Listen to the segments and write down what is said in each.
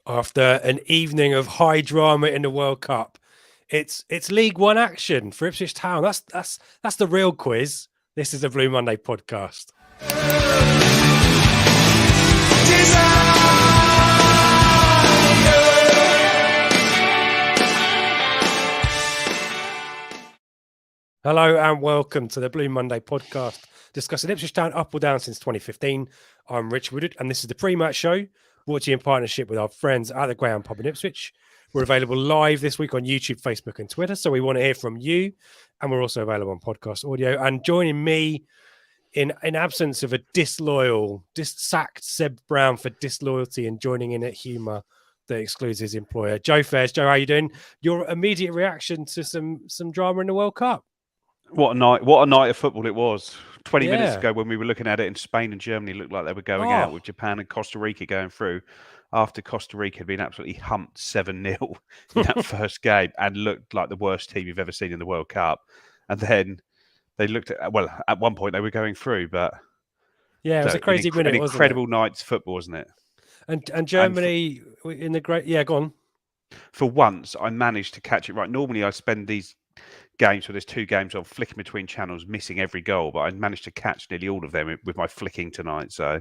After an evening of high drama in the World Cup, it's League One action for Ipswich Town. That's the real quiz. This is the Blue Monday podcast. Hello and welcome to the Blue Monday podcast, discussing Ipswich Town up or down since 2015. I'm Rich Woodard, and this is the Prematch show, brought to you in partnership with our friends at the Greyhound Pub in Ipswich. We're available live this week on YouTube, Facebook, and Twitter, so we want to hear from you. And we're also available on podcast audio. And joining me in absence of a sacked Seb Brown for disloyalty and joining in at humour that excludes his employer, Joe Fairs. Joe, how you doing? Your immediate reaction to some drama in the World Cup? What a night! What a night of football it was. 20 minutes ago, when we were looking at it, in Spain and Germany looked like they were going out, with Japan and Costa Rica going through. After Costa Rica had been absolutely humped 7-0 in that first game and looked like the worst team you've ever seen in the World Cup. And then they looked at one point they were going through, but it was a crazy minute, an incredible night's football, wasn't it? And Germany in the great go on. For once, I managed to catch it right. Normally, I spend these games where there's two games on flicking between channels, missing every goal, but I managed to catch nearly all of them with my flicking tonight. So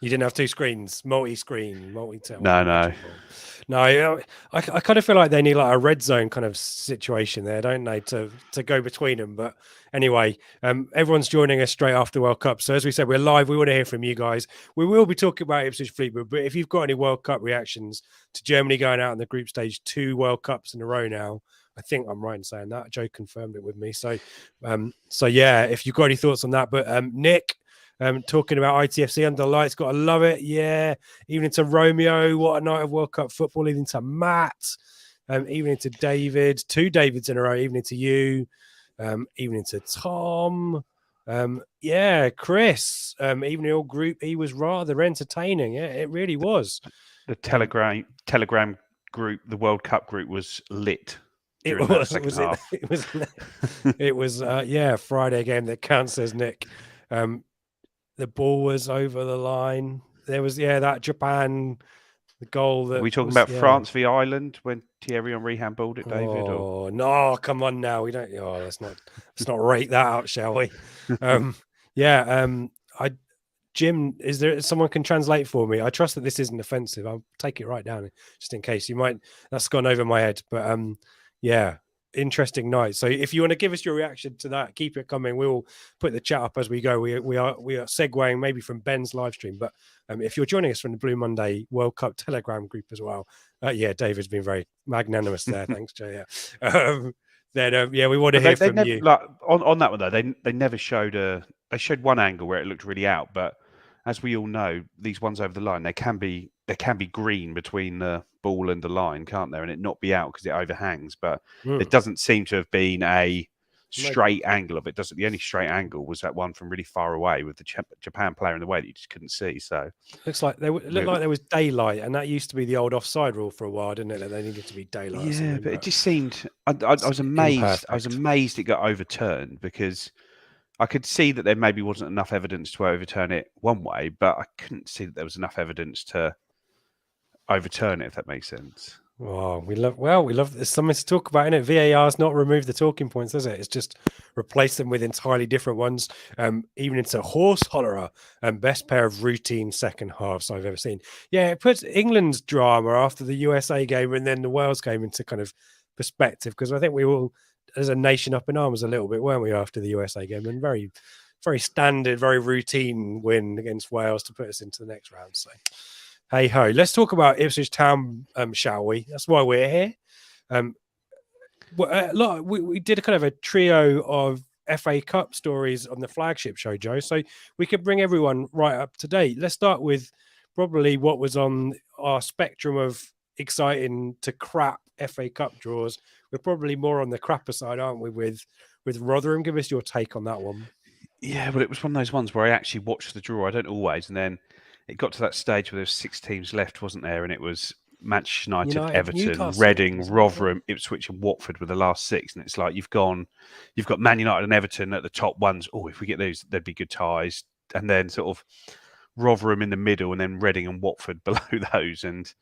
you didn't have two screens, multi-screen, multi-tap. No. I kind of feel like they need like a red zone kind of situation there, don't they, to go between them. But anyway, everyone's joining us straight after World Cup. So as we said, we're live. We want to hear from you guys. We will be talking about Ipswich Fleetwood, but if you've got any World Cup reactions to Germany going out in the group stage, 2 World Cups in a row now, I think I'm right in saying that. Joe confirmed it with me. So yeah, if you've got any thoughts on that. But Nick, talking about ITFC under the lights, gotta love it. Yeah, evening to Romeo. What a night of World Cup football. Evening to Matt. Evening to David. 2 Davids in a row. Evening to you. Evening to Tom. Chris. Evening all group. He was rather entertaining. Yeah, it really was. The Telegram group, the World Cup group, was lit. It was Friday game that counts, says Nick. The ball was over the line. There was that Japan, the goal that. Are we talking about France v Ireland when Thierry Henry handballed it, David? Oh no, come on now. We don't let's not rate that out, shall we? Jim, is there someone can translate for me? I trust that this isn't offensive. I'll take it right down just in case. That's gone over my head. But interesting night. So if you want to give us your reaction to that, keep it coming. We'll put the chat up as we go. We are segueing maybe from Ben's live stream, but if you're joining us from the Blue Monday World Cup Telegram group as well, David's been very magnanimous there. Thanks, Joe. We want to hear from you. Like, on that one though, they never showed they showed one angle where it looked really out, but as we all know, these ones over the line, they can be green between the ball and the line, can't there? And it not be out because it overhangs. But it doesn't seem to have been a straight angle of it. The only straight angle was that one from really far away with the Japan player in the way that you just couldn't see. So looks like there was daylight, and that used to be the old offside rule for a while, didn't it? That they needed to be daylight. Yeah, but it just seemed. I was amazed. Imperfect. I was amazed it got overturned because I could see that there maybe wasn't enough evidence to overturn it one way, but I couldn't see that there was enough evidence to overturn it, if that makes sense. Oh, we love there's something to talk about in it. VAR's not removed the talking points, does it? It's just replaced them with entirely different ones. Even into horse hollerer and best pair of routine second halves I've ever seen. Yeah, it puts England's drama after the USA game and then the Wales game into kind of perspective, because I think we all, as a nation, up in arms a little bit, weren't we, after the USA game? And very, very standard, very routine win against Wales to put us into the next round. So, hey ho, let's talk about Ipswich Town, shall we? That's why we're here. We did a kind of a trio of FA Cup stories on the Flagship show, Joe. So we could bring everyone right up to date. Let's start with probably what was on our spectrum of exciting to crap FA Cup draws. We're probably more on the crapper side, aren't we, with Rotherham? Give us your take on that one. Yeah, well, it was one of those ones where I actually watched the draw. I don't always. And then it got to that stage where there was 6 teams left, wasn't there? And it was Manchester United, Everton, Newcastle, Reading, Rotherham, Ipswich and Watford were the last 6. And it's like you've got Man United and Everton at the top ones. Oh, if we get those, there'd be good ties. And then sort of Rotherham in the middle and then Reading and Watford below those. And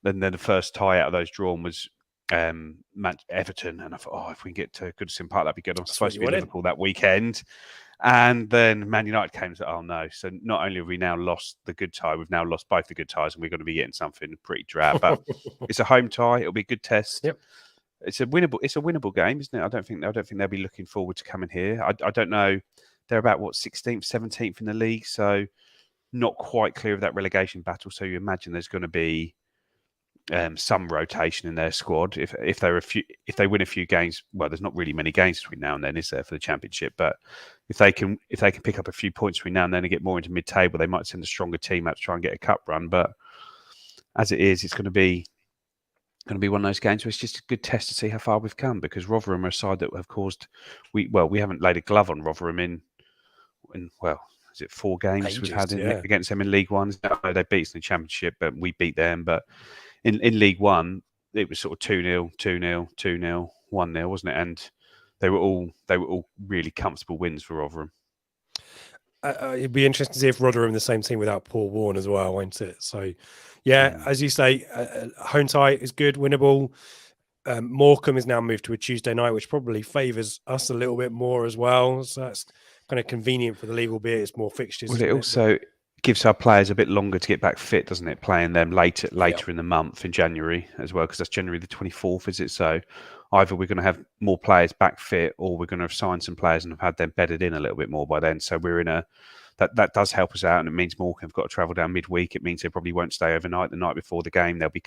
then the first tie out of those drawn was Everton, and I thought, if we can get to Goodison Park, that'd be good. I'm supposed to be in Liverpool that weekend. And then Man United came and said, oh no. So not only have we now lost the good tie, we've now lost both the good ties, and we're going to be getting something pretty drab. But it's a home tie. It'll be a good test. Yep. It's a winnable game, isn't it? I don't think they'll be looking forward to coming here. I don't know. They're about 16th, 17th in the league, so not quite clear of that relegation battle. So you imagine there's going to be some rotation in their squad. If they win a few games, well, there's not really many games between now and then, is there, for the Championship? But if they can pick up a few points between now and then and get more into mid-table, they might send a stronger team out to try and get a cup run. But as it is, it's going to be one of those games where it's just a good test to see how far we've come, because Rotherham are a side that have caused we haven't laid a glove on Rotherham in is it 4 games we've had against them in League One? They beat us in the Championship, but we beat them. But in League One, it was sort of 2-0, 2-0, 2-0, 1-0, wasn't it? And they were all really comfortable wins for Rotherham. It'd be interesting to see if Rotherham the same team without Paul Warne as well, won't it? So, as you say, home tie is good, winnable. Morecambe is now moved to a Tuesday night, which probably favours us a little bit more as well. So that's kind of convenient for the league, albeit it's more fixtures. Well, it also gives our players a bit longer to get back fit, doesn't it? Playing them later in the month, in January as well, because that's January the 24th, is it? So either we're going to have more players back fit, or we're going to have signed some players and have had them bedded in a little bit more by then. So we're in that does help us out, and it means Morecambe have got to travel down midweek. It means they probably won't stay overnight the night before the game. They'll be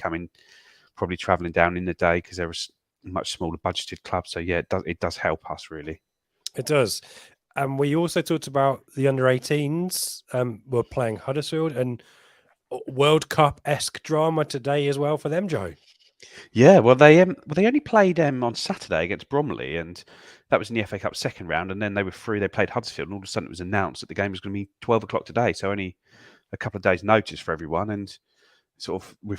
probably travelling down in the day, because they're a much smaller budgeted club. So it does help us, really. It does. And we also talked about the under-18s. We're playing Huddersfield, and World Cup-esque drama today as well for them, Joe. Yeah, well, they only played on Saturday against Bromley, and that was in the FA Cup second round. And then they were through. They played Huddersfield, and all of a sudden it was announced that the game was going to be 12 o'clock today. So only a couple of days' notice for everyone. And sort of we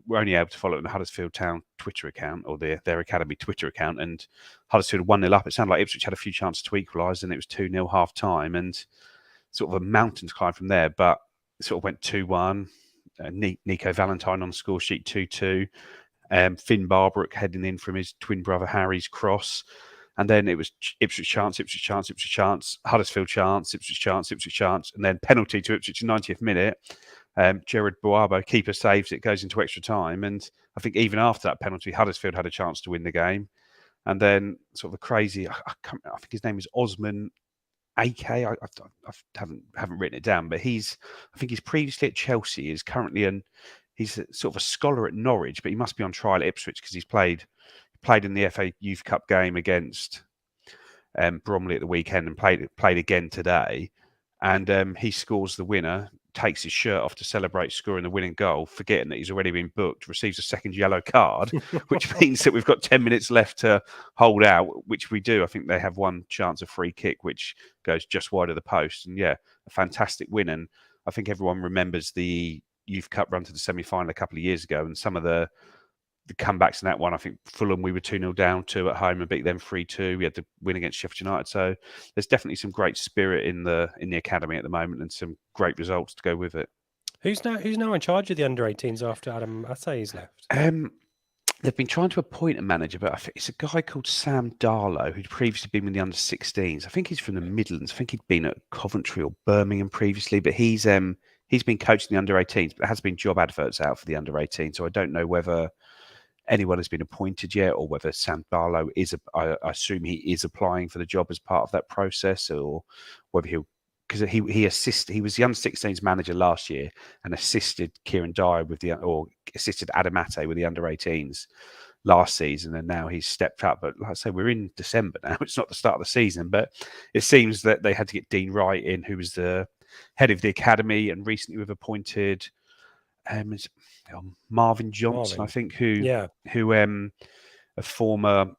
were only able to follow it in the Huddersfield Town Twitter account, or their academy Twitter account, and Huddersfield 1-0 up. It sounded like Ipswich had a few chances to equalise, and it was 2-0 half time, and sort of a mountain to climb from there. But it sort of went 2-1. Nico Valentine on the score sheet, 2-2. Finn Barbrook heading in from his twin brother Harry's cross. And then it was Ipswich chance, Huddersfield chance, Ipswich chance, and then penalty to Ipswich in 90th minute. Gerard Boabo, keeper, saves it, goes into extra time. And I think even after that penalty, Huddersfield had a chance to win the game. And then sort of a crazy, I think his name is Osman AK. I haven't written it down, but I think he's previously at Chelsea, is currently he's sort of a scholar at Norwich, but he must be on trial at Ipswich, because he's played in the FA Youth Cup game against Bromley at the weekend, and played again today. And he scores the winner, takes his shirt off to celebrate scoring the winning goal, forgetting that he's already been booked, receives a second yellow card, which means that we've got 10 minutes left to hold out, which we do. I think they have one chance of free kick, which goes just wide of the post. And a fantastic win. And I think everyone remembers the Youth Cup run to the semi-final a couple of years ago, and some of the comebacks in that one. I think Fulham, we were 2-0 down to at home and beat them 3-2. We had to win against Sheffield United. So there's definitely some great spirit in the academy at the moment, and some great results to go with it. Who's now in charge of the under-18s after Adam Assay's left? They've been trying to appoint a manager, but I think it's a guy called Sam Darlow, who'd previously been with the under-16s. I think he's from the Midlands. I think he'd been at Coventry or Birmingham previously, but he's been coaching the under-18s, but there has been job adverts out for the under-18. So I don't know whether anyone has been appointed yet, or whether Sam Barlow I assume he is applying for the job as part of that process, or whether because he was the under-16s manager last year and assisted Kieran Dyer assisted Adam Ate with the under-18s last season, and now he's stepped up. But like I say, we're in December now. It's not the start of the season, but it seems that they had to get Dean Wright in, who was the head of the academy, and recently we've appointed Marvin Johnson, I think, who a former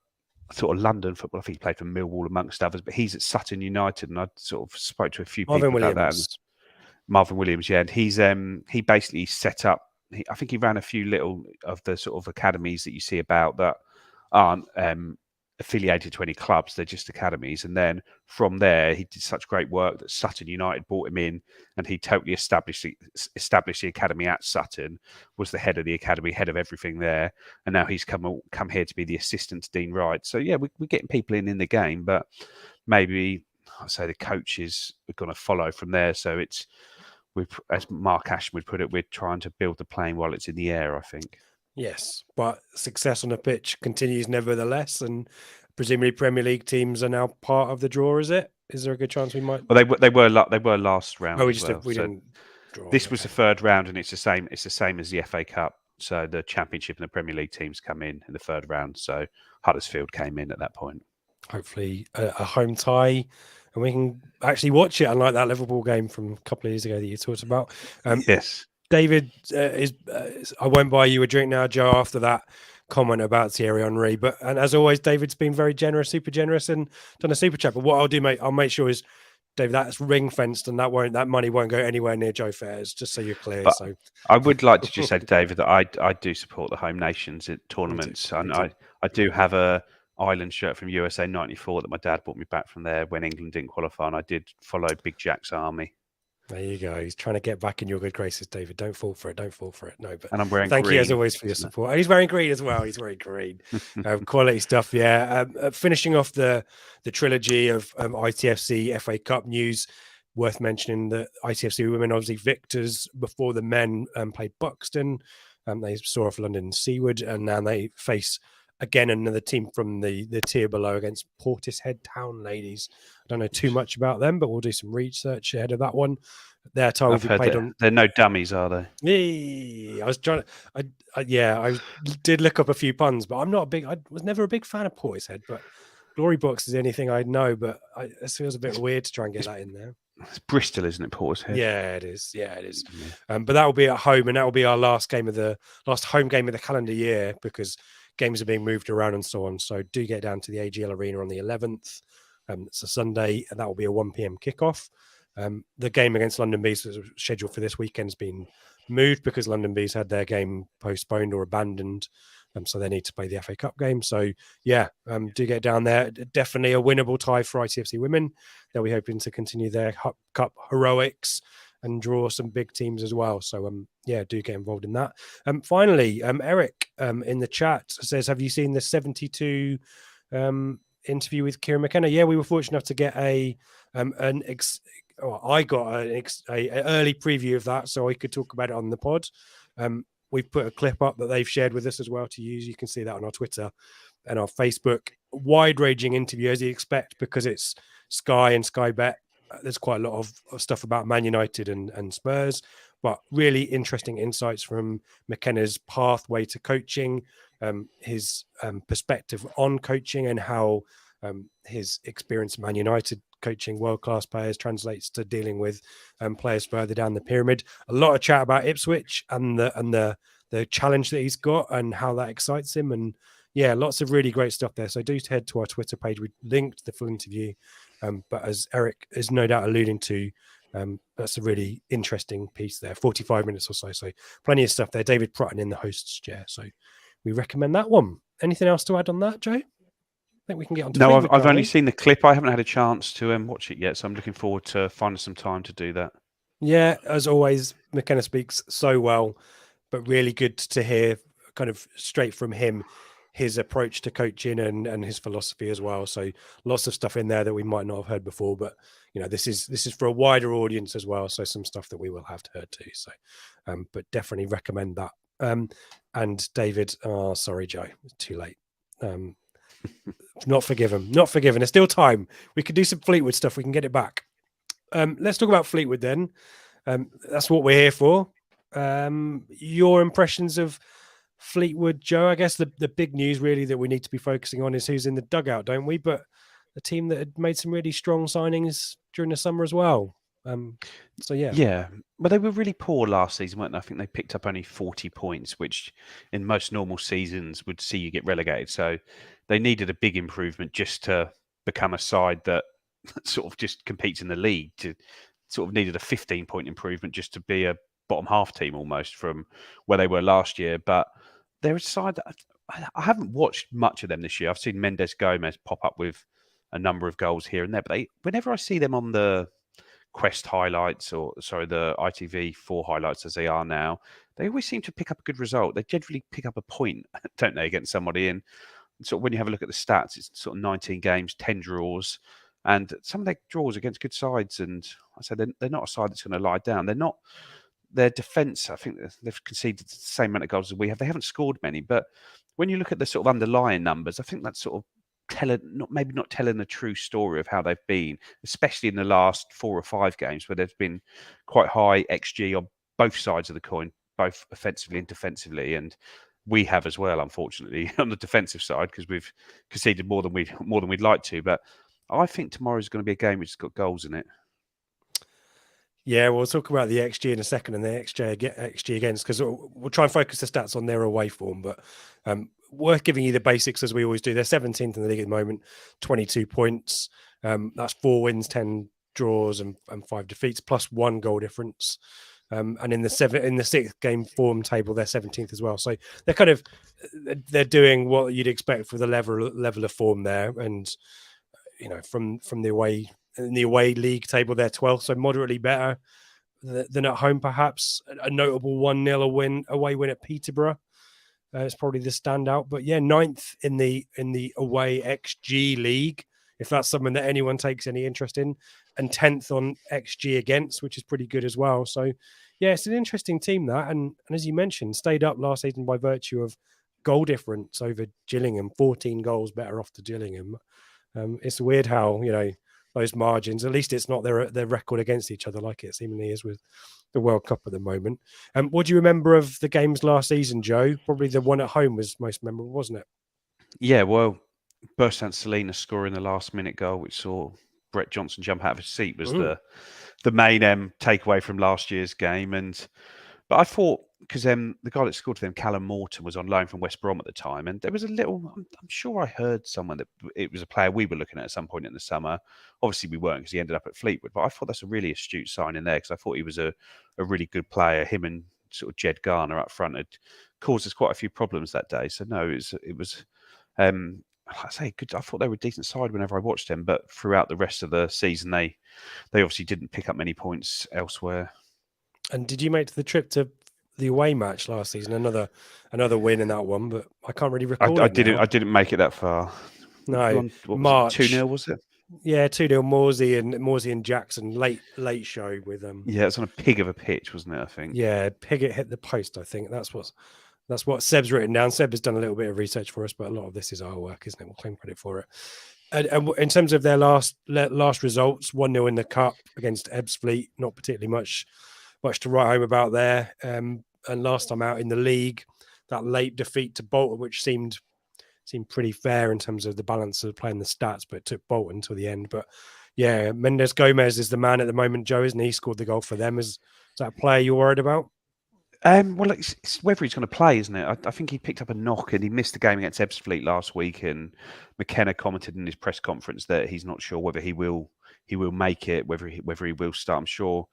sort of London football. I think he played for Millwall amongst others, but he's at Sutton United, and I sort of spoke to a few people about that. And Marvin Williams, and he basically set up. I think he ran a few little of the sort of academies that you see about that aren't affiliated to any clubs. They're just academies. And then from there, he did such great work that Sutton United brought him in, and he totally established the academy at Sutton, was the head of the academy, head of everything there. And now he's come here to be the assistant to Dean Wright. So, yeah, we're getting people in the game, but maybe, I'd say, the coaches are going to follow from there. So as Mark Ashton would put it, we're trying to build the plane while it's in the air, I think. Yes, but success on the pitch continues nevertheless, and presumably Premier League teams are now part of the draw. Is it? Is there a good chance we might? Well, they were last round. Oh, we as just well. we didn't draw. This was the third round, and it's the same. It's the same as the FA Cup. So the Championship and the Premier League teams come in the third round. So Huddersfield came in at that point. Hopefully, a home tie, and we can actually watch it. Unlike that Liverpool game from a couple of years ago that you talked about. Yes. David I won't buy you a drink now, Joe, after that comment about Thierry Henry. And as always, David's been very generous, super generous, and done a super chat. But what I'll do, mate, I'll make sure is, David, that's ring fenced, and that money won't go anywhere near Joe Fairs, just so you're clear. But so I would like to just say to David that I do support the home nations at tournaments, and I do have a Ireland shirt from USA '94 that my dad brought me back from there when England didn't qualify, and I did follow Big Jack's army. There you go. He's trying to get back in your good graces, David. Don't fall for it. Don't fall for it. No, but and I'm wearing thank green, you as always for your support. And he's wearing green as well. He's wearing green. Quality stuff. Yeah. Finishing off the trilogy of ITFC FA Cup news, worth mentioning that ITFC women, obviously victors before the men, played Buxton. They saw off London Seaward, and now they face again another team from the tier below against Portishead Town ladies. I don't know too much about them, but we'll do some research ahead of that one. Their tie will be played on. They're no dummies, are they? Yeah, I was trying to. I did look up a few puns, but I was never a big fan of Portishead. But Glory Box is anything I know, but it feels a bit weird to try and get that in there. It's Bristol, isn't it, Portishead? Yeah, it is. Yeah, it is. But that will be at home, and that will be our last home game of the calendar year, because games are being moved around and so on. So do get down to the AGL Arena on the 11th. It's a Sunday, and that will be a 1 p.m. kickoff. The game against London Bees was scheduled for this weekend has been moved because London Bees had their game postponed or abandoned. So they need to play the FA Cup game. So yeah, do get down there. Definitely a winnable tie for ITFC women. They'll be hoping to continue their Cup heroics and draw some big teams as well. So yeah, do get involved in that. Finally, Eric in the chat says, have you seen the 72 interview with Kieran McKenna? Yeah, we were fortunate enough to get I got an early preview of that, so I could talk about it on the pod. We've put a clip up that they've shared with us as well to use. You can see that on our Twitter and our Facebook. Wide-ranging interview, as you expect, because it's Sky and Sky Bet. There's quite a lot of stuff about Man United and Spurs, but really interesting insights from McKenna's pathway to coaching, his perspective on coaching, and how his experience at Man United coaching world-class players translates to dealing with players further down the pyramid. A lot of chat about Ipswich and the challenge that he's got and how that excites him. And yeah, lots of really great stuff there. So do head to our Twitter page. We linked the full interview. But as Eric is no doubt alluding to, that's a really interesting piece there, 45 minutes or so. So plenty of stuff there. David Prutton in the host's chair. So we recommend that one. Anything else to add on that, Joe? I think we can get on to No, I've only seen the clip. I haven't had a chance to watch it yet, so I'm looking forward to finding some time to do that. Yeah, as always, McKenna speaks so well, but really good to hear kind of straight from him his approach to coaching and his philosophy as well. So lots of stuff in there that we might not have heard before, but you know, this is for a wider audience as well. So some stuff that we will have to hear too. So, but definitely recommend that. And David, oh, sorry, Joe, it's too late. Not forgiven. There's still time. We could do some Fleetwood stuff. We can get it back. Let's talk about Fleetwood then. That's what we're here for. Your impressions of Fleetwood, Joe? I guess the big news really that we need to be focusing on is who's in the dugout, don't we? But a team that had made some really strong signings during the summer as well. So yeah, but they were really poor last season, weren't they? I think they picked up only 40 points, which in most normal seasons would see you get relegated. So they needed a big improvement just to become a side that sort of just competes in the league. To sort of needed a 15-point improvement just to be a bottom half team almost from where they were last year. But they're a side that I haven't watched much of them this year. I've seen Mendes Gomez pop up with a number of goals here and there, but whenever I see them on the Quest highlights, or sorry, the ITV4 highlights as they are now, they always seem to pick up a good result. They generally pick up a point, don't they, against somebody. And sort of when you have a look at the stats, it's sort of 19 games, 10 draws, and some of their draws against good sides. And I said they're not a side that's going to lie down. They're not. Their defence, I think they've conceded the same amount of goals as we have. They haven't scored many, but when you look at the sort of underlying numbers, I think that's sort of not telling the true story of how they've been, especially in the last 4 or 5 games where there's been quite high XG on both sides of the coin, both offensively and defensively, and we have as well, unfortunately, on the defensive side because we've conceded more than we'd like to. But I think tomorrow's going to be a game which has got goals in it. Yeah, we'll talk about the XG in a second and the XG against, because we'll try and focus the stats on their away form. But worth giving you the basics as we always do. They're 17th in the league at the moment, 22 points. That's 4 wins, 10 draws, and 5 defeats, plus 1 goal difference. And in the 6th game form table, they're 17th as well. So they're doing what you'd expect for the level of form there. And from the away. In the away league table, they're 12th, so moderately better than at home, perhaps. A notable 1-0 away win at Peterborough. It's probably the standout. But yeah, 9th in the away XG league, if that's something that anyone takes any interest in, and 10th on XG against, which is pretty good as well. So yeah, it's an interesting team, that. And as you mentioned, stayed up last season by virtue of goal difference over Gillingham, 14 goals better off to Gillingham. It's weird how, those margins, at least it's not their record against each other like it seemingly is with the World Cup at the moment. What do you remember of the games last season, Joe? Probably the one at home was most memorable, wasn't it? Yeah, well, Bertrand Salinas scoring the last minute goal, which saw Brett Johnson jump out of his seat, was the main takeaway from last year's game. But I thought, because the guy that scored for them, Callum Morton, was on loan from West Brom at the time, and there was a little. I'm sure I heard someone that it was a player we were looking at some point in the summer. Obviously, we weren't because he ended up at Fleetwood. But I thought that's a really astute sign in there, because I thought he was a really good player. Him and sort of Jed Garner up front had caused us quite a few problems that day. So no, it was. I say good. I thought they were a decent side whenever I watched them, but throughout the rest of the season, they obviously didn't pick up many points elsewhere. And did you make the trip to the away match last season? Another win in that one, but I can't really recall. I didn't make it that far. No, March 2-0 was it? Yeah, 2-0 Morsey and Jackson late show with them. Yeah, it's on a pig of a pitch, wasn't it? I think. Yeah, Piggott hit the post. I think that's what Seb's written down. Seb has done a little bit of research for us, but a lot of this is our work, isn't it? We'll claim credit for it. And in terms of their last results, 1-0 in the cup against Ebbsfleet, not particularly much to write home about there. And last time out in the league, that late defeat to Bolton, which seemed pretty fair in terms of the balance of playing the stats, but it took Bolton to the end. But yeah, Mendes Gomez is the man at the moment, Joe, isn't he? He scored the goal for them. Is that a player you're worried about? Well, it's whether he's going to play, isn't it? I think he picked up a knock and he missed the game against Ebbsfleet last week. And McKenna commented in his press conference that he's not sure whether he will make it, whether he will start. I'm sure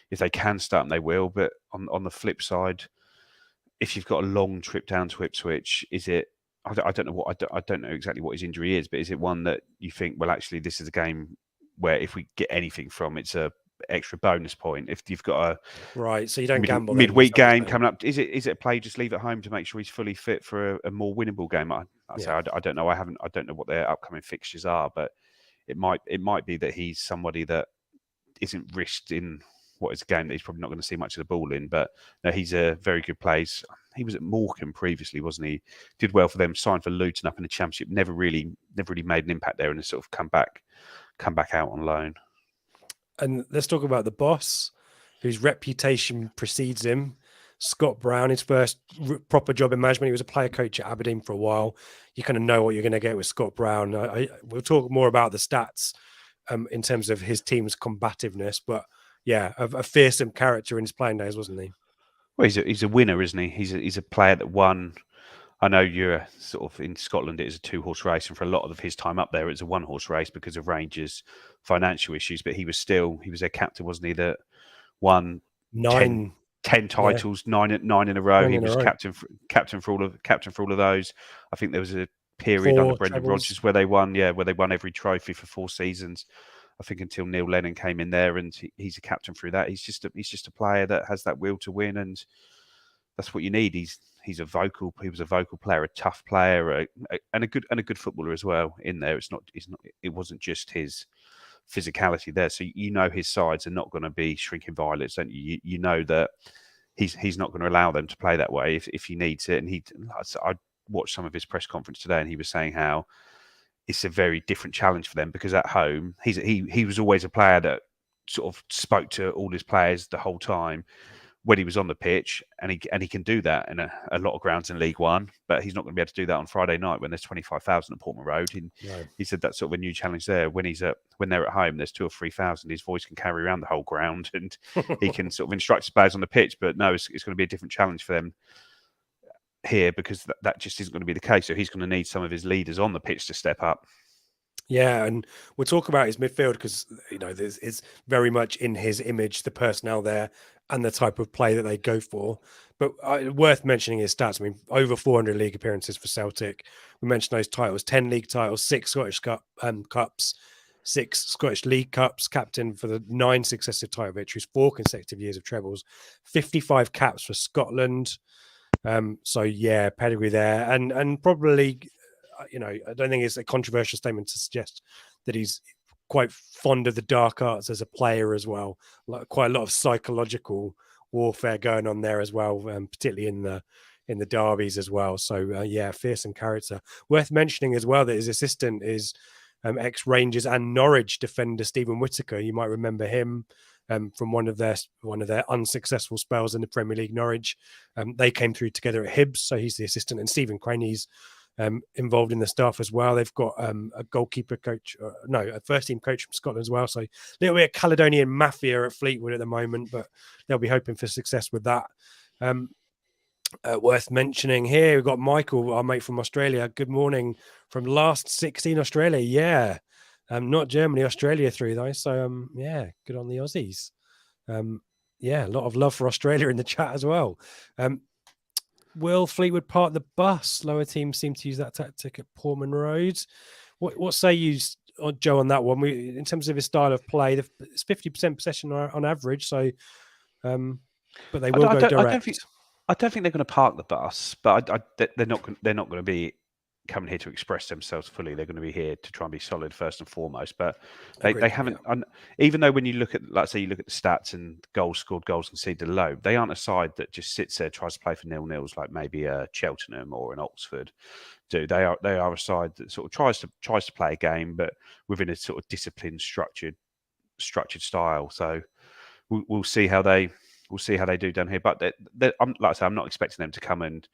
if they can start him, they will. But on the flip side, if you've got a long trip down to Ipswich, is it? I don't know I don't know exactly what his injury is, but is it one that you think, well, actually, this is a game where if we get anything from, it's a extra bonus point. If you've got a right, so you don't gamble midweek game coming up, is it a play just leave at home to make sure he's fully fit for a more winnable game? I don't know. I don't know what their upcoming fixtures are, but it might be that he's somebody that isn't risked in what is a game that he's probably not going to see much of the ball in. But no, he's a very good player. He was at Morecambe previously, wasn't he? Did well for them, signed for Luton up in the Championship, never really made an impact there, and has sort of come back out on loan. And let's talk about the boss, whose reputation precedes him. Scott Brown, his first proper job in management. He was a player coach at Aberdeen for a while. You kind of know what you're going to get with Scott Brown. We'll talk more about the stats in terms of his team's combativeness, but yeah, a fearsome character in his playing days, wasn't he? Well, he's a winner, isn't he? He's a player that won. I know you're sort of in Scotland, it is a 2-horse race, and for a lot of his time up there, it's a 1-horse race because of Rangers' financial issues. But he was their captain, wasn't he? That won 9 10 Yeah, titles, nine in a row. 9 He in a was row. captain for all of those. I think there was a period under 4 Brendan trebles. Rodgers where they won every trophy for 4 seasons. I think until Neil Lennon came in there, and he's a captain through that. He's just a player that has that will to win, and that's what you need. He was a vocal player, a tough player, and a good footballer as well. In there, it wasn't just his physicality there. So you know his sides are not going to be shrinking violets, and you know that he's not going to allow them to play that way if he needs it. And I watched some of his press conference today, and he was saying how it's a very different challenge for them because at home he was always a player that sort of spoke to all his players the whole time when he was on the pitch, and he can do that in a lot of grounds in League One, but he's not going to be able to do that on Friday night when there's 25,000 at Portman Road. No. He said that's sort of a new challenge there. When they're at home, there's 2,000 or 3,000. His voice can carry around the whole ground, and he can sort of instruct his players on the pitch. But no, it's going to be a different challenge for them here because that just isn't going to be the case. So he's going to need some of his leaders on the pitch to step up. Yeah, and we'll talk about his midfield because it's very much in his image, the personnel there, and the type of play that they go for. But worth mentioning his stats. I mean, over 400 league appearances for Celtic. We mentioned those titles: 10 league titles, 6 Scottish Cups, 6 Scottish League Cups. Captain for the 9 successive title victories, 4 consecutive years of trebles, 55 caps for Scotland. So yeah, pedigree there, and probably. I don't think it's a controversial statement to suggest that he's quite fond of the dark arts as a player as well. Quite a lot of psychological warfare going on there as well, particularly in the derbies as well. So yeah, fearsome character. Worth mentioning as well that his assistant is ex-Rangers and Norwich defender Stephen Whittaker. You might remember him from one of their unsuccessful spells in the Premier League. Norwich, they came through together at Hibs, so he's the assistant, and Stephen Craney's involved in the staff as well. They've got a goalkeeper coach, a first team coach from Scotland as well. So a little bit of Caledonian mafia at Fleetwood at the moment, but they'll be hoping for success with that. Worth mentioning here, we've got Michael, our mate from Australia. Good morning from last 16 Australia. Yeah, not Germany, Australia through though. So yeah, good on the Aussies. Yeah, a lot of love for Australia in the chat as well. Will Fleetwood park the bus? Lower teams seem to use that tactic at Portman Road. What say you, Joe, on that one? In terms of his style of play, it's 50% possession on average. So, but they will go direct. I don't think they're going to park the bus, but they're not going to be coming here to express themselves fully. They're going to be here to try and be solid first and foremost. But they haven't, even though when you look at, like say, you look at the stats and goals scored, goals conceded low, they aren't a side that just sits there, tries to play for 0-0s like maybe a Cheltenham or an Oxford do. They are a side that sort of tries to play a game, but within a sort of disciplined, structured style. So we'll see how they do down here. But like I say, I'm not expecting them to come and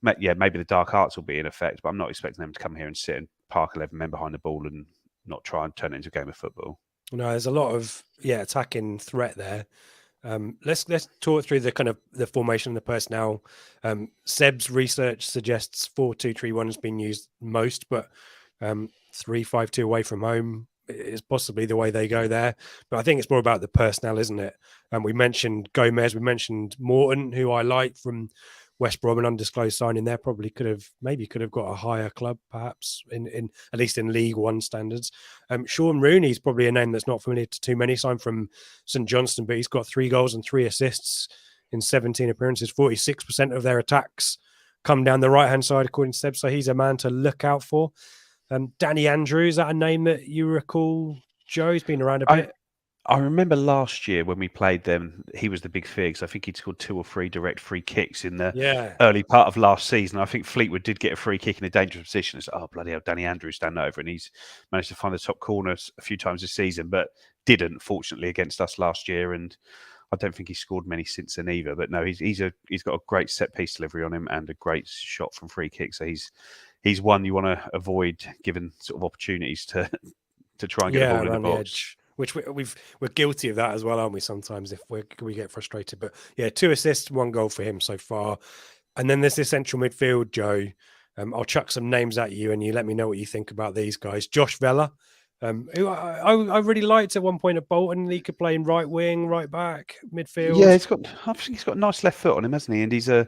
maybe the dark arts will be in effect, but I'm not expecting them to come here and sit and park 11 men behind the ball and not try and turn it into a game of football. No, there's a lot of attacking threat there. Let's talk through the kind of the formation and the personnel. Seb's research suggests 4-2-3-1 has been used most, but 3-5-2 away from home is possibly the way they go there. But I think it's more about the personnel, isn't it? And we mentioned Gomez, we mentioned Morton, who I like from West Brom, an undisclosed signing there. Probably could have got a higher club, perhaps in at least in League One standards. Sean Rooney's probably a name that's not familiar to too many. Signed from St Johnstone, but he's got 3 goals and 3 assists in 17 appearances. 46% of their attacks come down the right hand side, according to Seb. So he's a man to look out for. Danny Andrews, is that a name that you recall, Joe? He's been around a bit. I remember last year when we played them, he was the big fig. I think he'd scored 2 or 3 direct free kicks in the early part of last season. I think Fleetwood did get a free kick in a dangerous position. It's bloody hell, Danny Andrews stand over, and he's managed to find the top corners a few times this season, but didn't, fortunately, against us last year. And I don't think he scored many since then either. But no, he's got a great set piece delivery on him and a great shot from free kick. So he's one you want to avoid giving sort of opportunities to try and get the ball in the box. Edge. Which we're guilty of that as well, aren't we? Sometimes if we get frustrated, but yeah, 2 assists, 1 goal for him so far. And then there's this central midfield, Joe. I'll chuck some names at you, and you let me know what you think about these guys. Josh Vella, Who I really liked at one point at Bolton. He could play in right wing, right back, Yeah, midfield. I think he's got a nice left foot on him, hasn't he? And he's a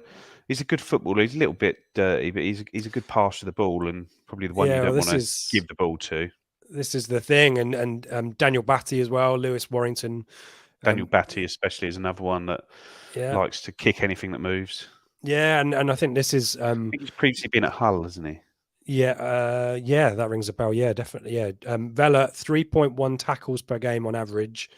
good footballer. He's a little bit dirty, but he's a good passer of the ball, and probably the one you Yeah, well, don't want to give the ball to. this is the thing, and Daniel Batty as well, Lewis Warrington. Daniel Um, Batty, especially, is another one that yeah, likes to kick anything that moves. yeah, and I think this is I think he's previously been at Hull, hasn't he? yeah, that rings a bell. Yeah, definitely. Yeah, Vela 3.1 tackles per game on average.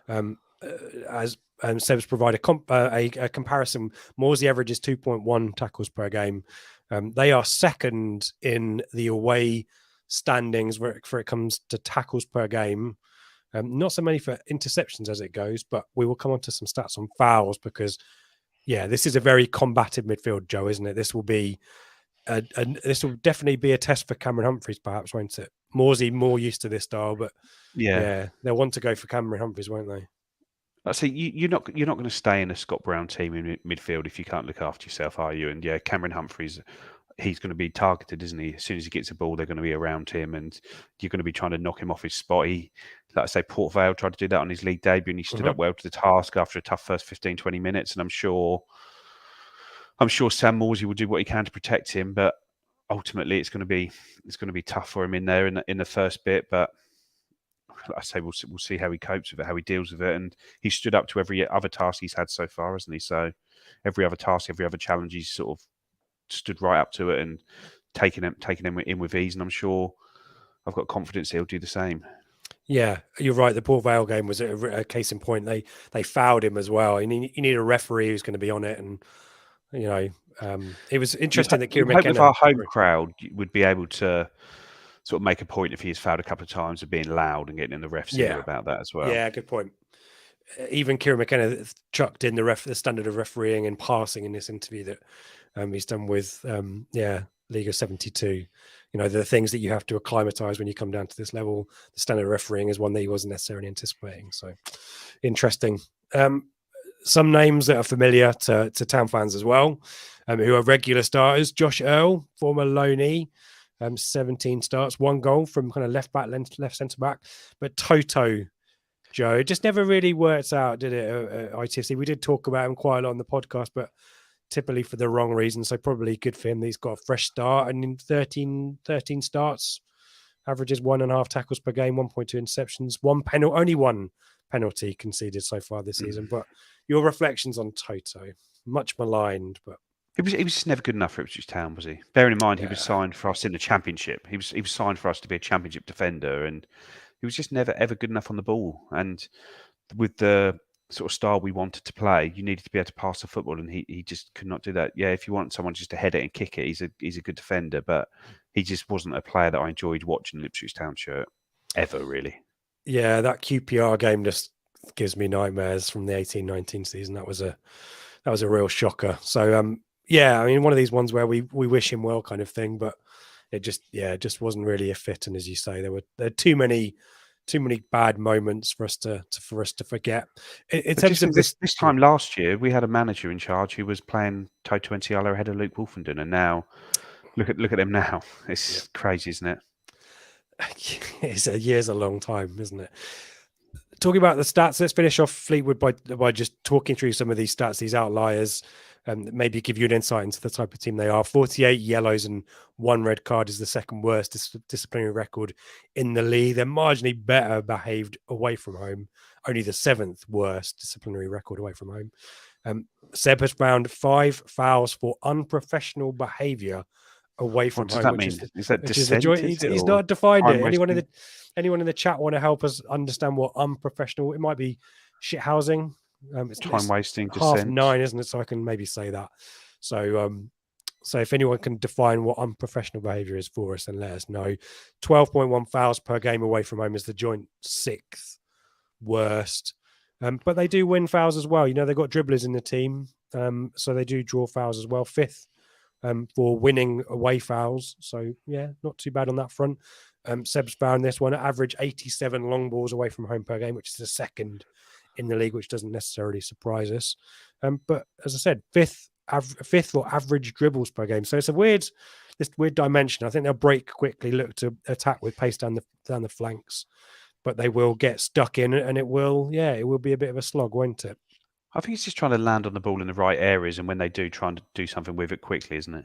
As Seb's provide a comparison, Morsey average is 2.1 tackles per game. They are second in the away standings where it comes to tackles per game. Not so many for interceptions as it goes, but we will come on to some stats on fouls because, yeah, this is a very combative midfield, Joe, isn't it? This will be this will definitely be a test for Cameron Humphreys, perhaps, won't it? Morsey more used to this style, but yeah, they'll want to go for Cameron Humphreys, won't they? I see you're not going to stay in a Scott Brown team in midfield if you can't look after yourself, are you? And yeah, Cameron Humphreys, he's going to be targeted, isn't he? As soon as he gets a ball, they're going to be around him, and you're going to be trying to knock him off his spot. Like I say, Port Vale tried to do that on his league debut, and he stood up well to the task after a tough first 15, 20 minutes. And I'm sure Sam Morsey will do what he can to protect him, but ultimately it's going to be tough for him in there in the first bit, but. Like I say, we'll see how he copes with it, how he deals with it, and he's stood up to every other task he's had so far, hasn't he? So every other task, every other challenge, he's sort of stood right up to it and taking him in with ease. And I'm sure I've got confidence he'll do the same. Yeah, you're right. The Port Vale game was a case in point. They fouled him as well. You need a referee who's going to be on it, and it was interesting that Kieran hope McKenna. if our home crowd would be able to sort of make a point if he is fouled a couple of times of being loud and getting in the ref's ear about that as well. Yeah, good point. Even Kieran McKenna chucked in the standard of refereeing and passing in this interview that he's done with League of 72. The things that you have to acclimatize when you come down to this level. The standard of refereeing is one that he wasn't necessarily anticipating. So interesting. Some names that are familiar to Town fans as well, who are regular starters. Josh Earl, former loanee. 17 starts, 1 goal from kind of left back, left centre back. But Toto, Joe, it just never really worked out, did it? At ITFC, we did talk about him quite a lot on the podcast, but typically for the wrong reasons. So probably good for him that he's got a fresh start. And in 13 starts, averages 1.5 tackles per game, 1.2 interceptions, only one penalty conceded so far this season. But your reflections on Toto, much maligned, but. He was just never good enough for Ipswich Town, was he? Bearing in mind he was signed for us in the Championship. He was signed for us to be a Championship defender, and he was just never ever good enough on the ball. And with the sort of style we wanted to play, you needed to be able to pass the football, and he just could not do that. Yeah, if you want someone just to head it and kick it, he's a good defender, but he just wasn't a player that I enjoyed watching in Ipswich Town shirt ever, really. Yeah, that QPR game just gives me nightmares from the 18-19 season. That was a real shocker. So yeah, I mean, one of these ones where we wish him well kind of thing, but it just wasn't really a fit. And as you say, there were too many bad moments for us to forget. This time last year, we had a manager in charge who was playing Toto Ntiala ahead of Luke Wolfenden, and now look at them now. It's crazy, isn't it? It's a year's a long time, isn't it? Talking about the stats, let's finish off Fleetwood by just talking through some of these stats, these outliers, maybe give you an insight into the type of team they are. 48 yellows and 1 red card is the second worst disciplinary record in the league. They're marginally better behaved away from home, only the 7th worst disciplinary record away from home. Seb has found 5 fouls for unprofessional behaviour away from home. What does that mean? Is that dissent? He's not defined it. Anyone in the chat want to help us understand what unprofessional? It might be shithousing. It's time wasting. 9:30, isn't it? So I can maybe say that. So if anyone can define what unprofessional behaviour is for us, then let us know. 12.1 fouls per game away from home is the joint 6th worst. But they do win fouls as well. They've got dribblers in the team, so they do draw fouls as well. 5th. For winning away fouls. So, yeah, not too bad on that front. Seb's found this one, average 87 long balls away from home per game, which is the 2nd in the league, which doesn't necessarily surprise us. But as I said, 5th for average dribbles per game. So it's a weird this weird dimension. I think they'll break quickly, look to attack with pace down the flanks, but they will get stuck in, and it will be a bit of a slog, won't it? I think it's just trying to land on the ball in the right areas, and when they do, trying to do something with it quickly, isn't it?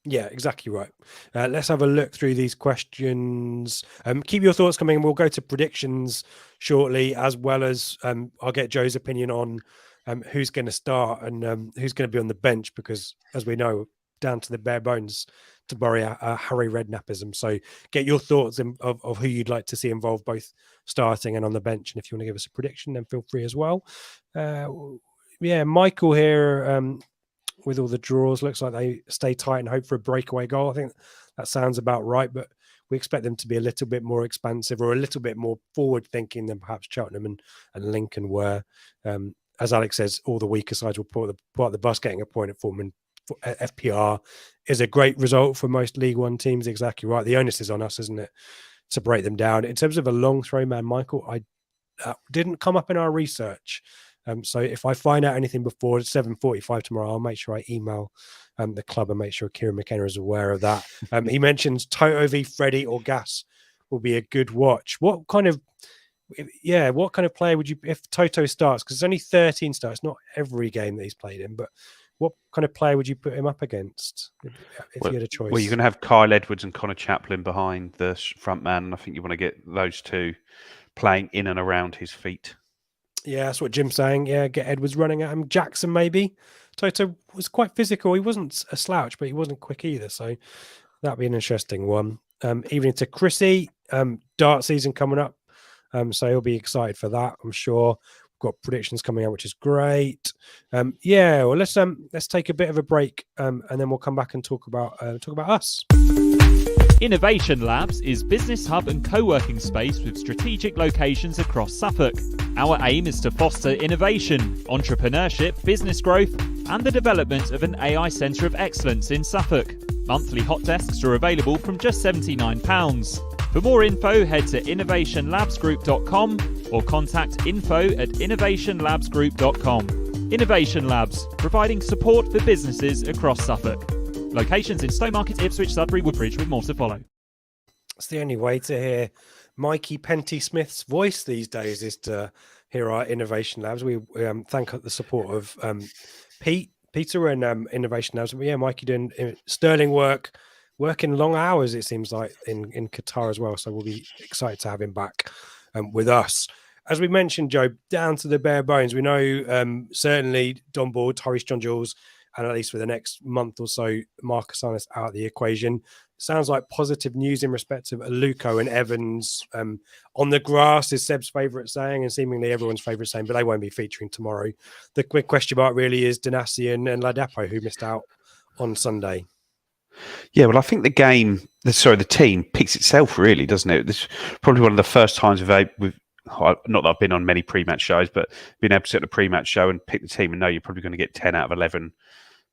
Yeah, exactly right. Let's have a look through these questions. Keep your thoughts coming. We'll go to predictions shortly, as well as I'll get Joe's opinion on who's going to start and who's going to be on the bench, because, as we know, down to the bare bones to borrow a Harry Redknappism. So get your thoughts of who you'd like to see involved, both starting and on the bench. And if you want to give us a prediction, then feel free as well. Michael here, with all the draws, looks like they stay tight and hope for a breakaway goal. I think that sounds about right, but we expect them to be a little bit more expansive or a little bit more forward thinking than perhaps Cheltenham and Lincoln were. As Alex says, all the weaker sides will put the bus. Getting a point at Fulham FPR is a great result for most League One teams. Exactly right. The onus is on us, isn't it, to break them down. In terms of a long throw man, Michael, I didn't come up in our research. So if I find out anything before 7:45 tomorrow, I'll make sure I email the club and make sure Kieran McKenna is aware of that. He mentions Toto v Freddie or Gas will be a good watch. What kind of player would you, if Toto starts, because it's only 13 starts, not every game that he's played in, but what kind of player would you put him up against if you had a choice? Well, you're going to have Kyle Edwards and Connor Chaplin behind the front man, and I think you want to get those two playing in and around his feet. Yeah, that's what Jim's saying. Yeah, get Edwards running at him. Jackson, maybe. Toto was quite physical. He wasn't a slouch, but he wasn't quick either. So that'd be an interesting one. Evening to Chrissy. Dart season coming up. So he'll be excited for that, I'm sure. We've got predictions coming out, which is great. Well, let's take a bit of a break, and then we'll come back and talk about us. Innovation Labs is business hub and co-working space with strategic locations across Suffolk. Our aim is to foster innovation, entrepreneurship, business growth, and the development of an AI centre of excellence in Suffolk. Monthly hot desks are available from just £79. For more info, head to innovationlabsgroup.com or contact info@innovationlabsgroup.com. Innovation Labs, providing support for businesses across Suffolk. Locations in Stowmarket, Ipswich, Sudbury, Woodbridge, with more to follow. It's the only way to hear Mikey Penty Smith's voice these days, is to hear our Innovation Labs. We thank the support of Peter and Innovation Labs. But yeah, Mikey doing sterling work, working long hours, it seems like, in Qatar as well. So we'll be excited to have him back with us. As we mentioned, Joe, down to the bare bones, we know certainly Don Ball, Tyrese John Jules, and at least for the next month or so, Marcus Arnott out of the equation. Sounds like positive news in respect of Aluko and Evans. On the grass is Seb's favourite saying, and seemingly everyone's favourite saying, but they won't be featuring tomorrow. The quick question mark really is Donassi and Ladapo, who missed out on Sunday. Yeah, well, I think the team picks itself, really, doesn't it? This is probably one of the first times we've not that I've been on many pre-match shows, but been able to sit at a pre-match show and pick the team and know you're probably going to get 10 out of 11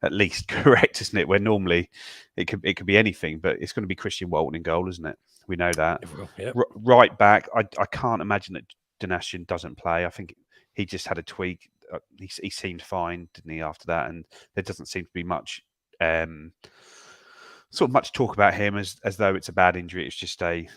at least correct, isn't it? Where normally it could be anything, but it's going to be Christian Walton in goal, isn't it? We know that. Yep. Right back, I can't imagine that Donassi doesn't play. I think he just had a tweak. He seemed fine, didn't he, after that? And there doesn't seem to be much much talk about him as though it's a bad injury. It's just a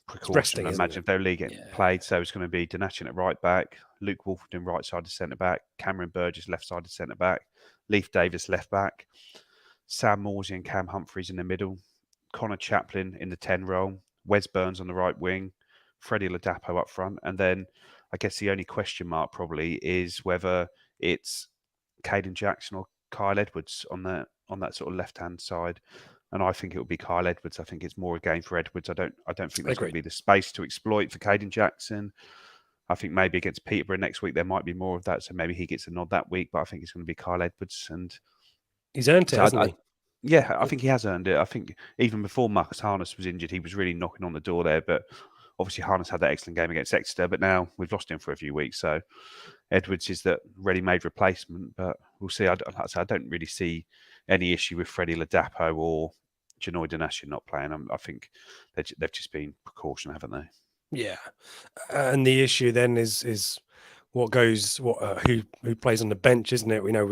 precaution. Imagine if their league getting played. So it's going to be Donassi at right back, Luke Wolfenden right sided centre back, Cameron Burgess left sided centre back, Leif Davis left back, Sam Morsey and Cam Humphreys in the middle, Connor Chaplin in the 10 role, Wes Burns on the right wing, Freddie Ladapo up front, and then I guess the only question mark probably is whether it's Caden Jackson or Kyle Edwards on that sort of left hand side. And I think it will be Kyle Edwards. I think it's more a game for Edwards. I don't think there's going to be the space to exploit for Caden Jackson. I think maybe against Peterborough next week there might be more of that, so maybe he gets a nod that week. But I think it's going to be Kyle Edwards, and he's earned it, hasn't he? Yeah, I think he has earned it. I think even before Marcus Harness was injured, he was really knocking on the door there. But obviously Harness had that excellent game against Exeter, but now we've lost him for a few weeks. So Edwards is that ready-made replacement, but we'll see. I don't really see any issue with Freddie Ladapo or Janoi Donassi not playing. I think they've just been precaution, haven't they? Yeah, and the issue then is who plays on the bench, isn't it? We know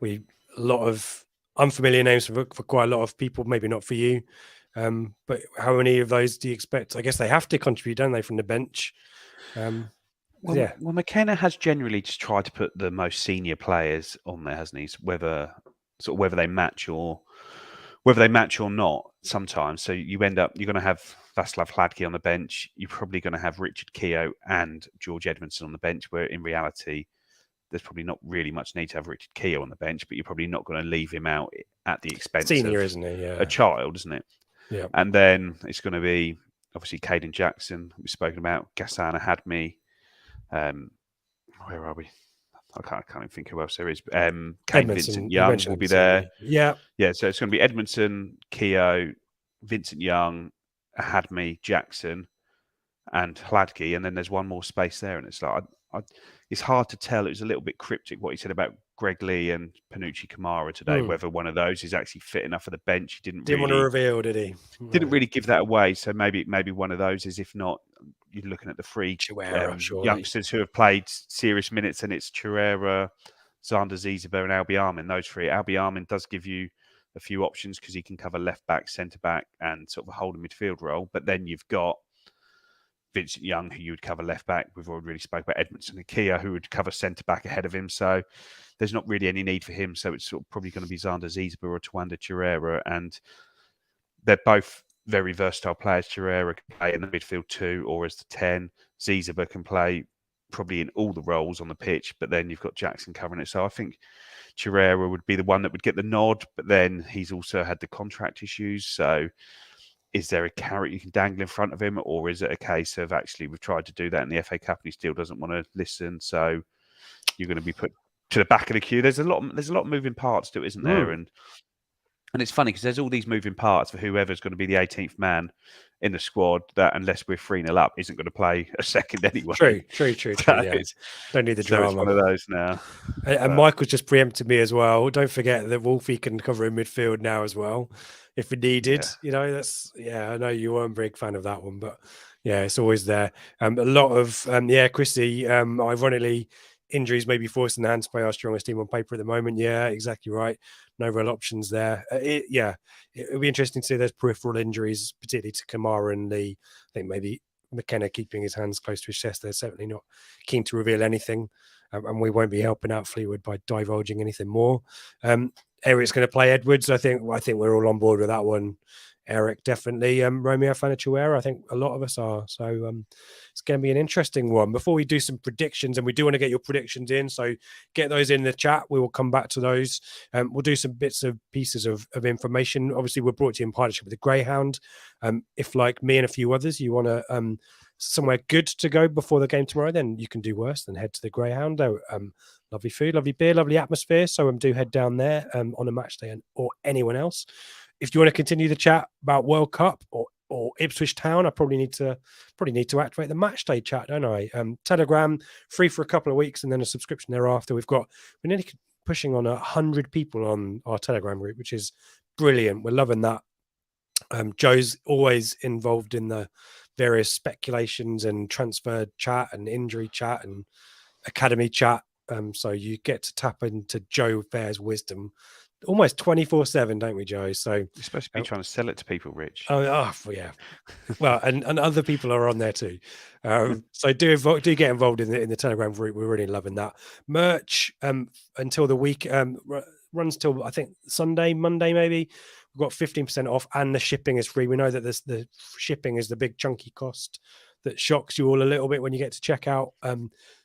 we a lot of unfamiliar names for quite a lot of people, maybe not for you. But how many of those do you expect? I guess they have to contribute, don't they, from the bench? Well, McKenna has generally just tried to put the most senior players on there, hasn't he? Whether they match or not sometimes. So you're going to have Václav Hladky on the bench. You're probably going to have Richard Keogh and George Edmondson on the bench, where in reality, there's probably not really much need to have Richard Keogh on the bench, but you're probably not going to leave him out at the expense senior, of isn't he? Yeah. a child, isn't it? Yeah. And then it's going to be obviously Caden Jackson, we've spoken about, Ghassan Ahadmi. Where are we? I can't even think who else there is. Kane Vincent Young will be there. Yeah. So it's going to be Edmondson, Keogh, Vincent Young, Ahadmi, Jackson, and Hladky, and then there's one more space there, and it's like it's hard to tell. It was a little bit cryptic what he said about Greg Lee and Panucci Kamara today. Whether one of those is actually fit enough for the bench. He didn't really want to reveal, did he? Didn't really give that away. So maybe one of those is. If not, you're looking at the three youngsters who have played serious minutes, and it's Chirera, Zander Ziziba, and Albi Armin. Those three. Albi Armin does give you a few options because he can cover left back, centre back, and sort of a holding midfield role. But then you've got Vincent Young, who you would cover left back. We've already really spoke about Edmondson and Keogh, who would cover centre back ahead of him. So there's not really any need for him. So it's sort of probably going to be Zander Ziziba or Tawanda Chirera, and they're both very versatile players. Chirera can play in the midfield too, or as the 10. Ziziba can play probably in all the roles on the pitch, but then you've got Jackson covering it. So I think Chirera would be the one that would get the nod, but then he's also had the contract issues. So is there a carrot you can dangle in front of him, or is it a case of actually we've tried to do that in the FA Cup and he still doesn't want to listen? So you're going to be put to the back of the queue. There's a lot of moving parts to it, isn't there? And it's funny because there's all these moving parts for whoever's going to be the 18th man in the squad that, unless we're 3-0 up, isn't going to play a second anyway. True. Yeah. Don't need the drama. It's one of those now. And Michael's just preempted me as well. Don't forget that Wolfie can cover in midfield now as well, if we needed. I know you weren't a big fan of that one, but yeah, it's always there. A lot of Chrissy, ironically, injuries may be forcing the hand to play our strongest team on paper at the moment. Yeah, exactly right. No real options there. It'll be interesting to see those peripheral injuries, particularly to Kamara and Lee. I think maybe McKenna keeping his hands close to his chest. They're certainly not keen to reveal anything, and we won't be helping out Fleetwood by divulging anything more. Eric's going to play Edwards. I think we're all on board with that one. Eric, definitely. Romeo Fanachuera, I think a lot of us are. So it's going to be an interesting one. Before we do some predictions, and we do want to get your predictions in, so get those in the chat. We will come back to those. We'll do some bits of pieces of information. Obviously, we're brought to you in partnership with the Greyhound. If, like me and a few others, you want to somewhere good to go before the game tomorrow, then you can do worse than head to the Greyhound. Lovely food, lovely beer, lovely atmosphere. So do head down there on a match day, or anyone else. If you want to continue the chat about World Cup or Ipswich Town, I probably need to activate the match day chat, don't I? Telegram, free for a couple of weeks, and then a subscription thereafter. We're nearly pushing on 100 people on our Telegram group, which is brilliant. We're loving that. Joe's always involved in the various speculations and transfer chat and injury chat and academy chat. So you get to tap into Joe Fair's wisdom almost 24/7, don't we, Joe? So you're supposed to be trying to sell it to people, Rich. Yeah. Well, and other people are on there too. So do get involved in the Telegram group. We're really loving that. Merch until the week runs till I think Monday maybe. We've got 15% off, and the shipping is free. We know that the shipping is the big chunky cost that shocks you all a little bit when you get to checkout.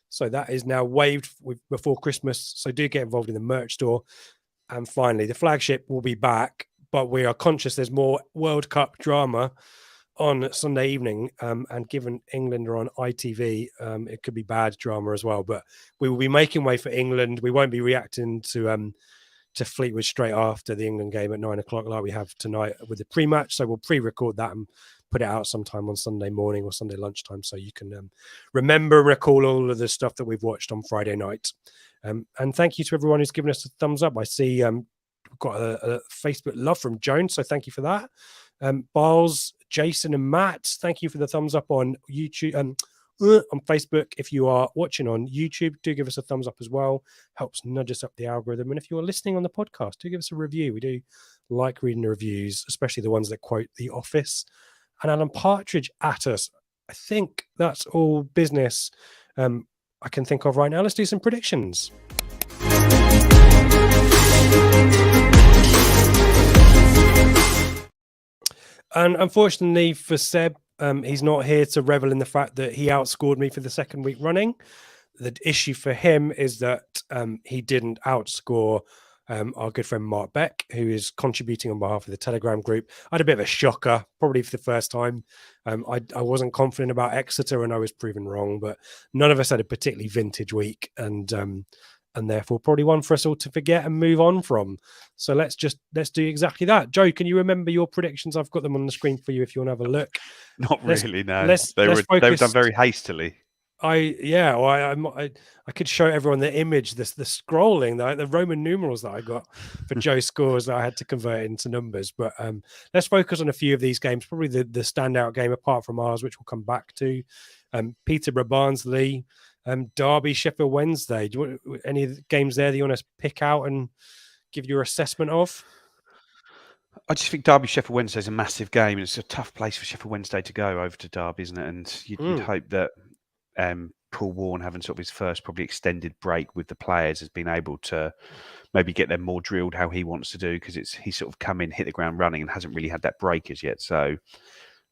So that is now waived before Christmas. So do get involved in the merch store. And finally, the Flagship will be back, but we are conscious there's more World Cup drama on Sunday evening. And given England are on ITV, it could be bad drama as well. But we will be making way for England. We won't be reacting to Fleetwood straight after the England game at 9:00 like we have tonight with the pre-match. So we'll pre-record that and put it out sometime on Sunday morning or Sunday lunchtime, so you can remember and recall all of the stuff that we've watched on Friday night. And thank you to everyone who's given us a thumbs up. I see we've got a Facebook love from Joan, so thank you for that. Biles, Jason, and Matt, thank you for the thumbs up on YouTube, on Facebook. If you are watching on YouTube, do give us a thumbs up as well. Helps nudge us up the algorithm. And if you're listening on the podcast, do give us a review. We do like reading the reviews, especially the ones that quote The Office. And Alan Partridge at us. I think that's all business I can think of right now. Let's do some predictions. And unfortunately for Seb, he's not here to revel in the fact that he outscored me for the second week running. The issue for him is that he didn't outscore our good friend Mark Beck, who is contributing on behalf of the Telegram group. I had a bit of a shocker, probably for the first time. I wasn't confident about Exeter, and I was proven wrong. But none of us had a particularly vintage week, and therefore probably one for us all to forget and move on from. So let's do exactly that. Joe, can you remember your predictions? I've got them on the screen for you if you want to have a look. Not really, no. Let's They were focus. done very hastily. I could show everyone the image, the scrolling, the Roman numerals that I got for Joe scores that I had to convert into numbers. But let's focus on a few of these games. Probably the standout game apart from ours, which we'll come back to. Peterborough, Barnsley, Derby, Sheffield Wednesday. Do you want any of the games there that you want to pick out and give your assessment of? I just think Derby Sheffield Wednesday is a massive game, and it's a tough place for Sheffield Wednesday to go over to Derby, isn't it? And you'd hope that Paul Warne, having sort of his first probably extended break with the players, has been able to maybe get them more drilled how he wants to do, because he's sort of come in, hit the ground running, and hasn't really had that break as yet. So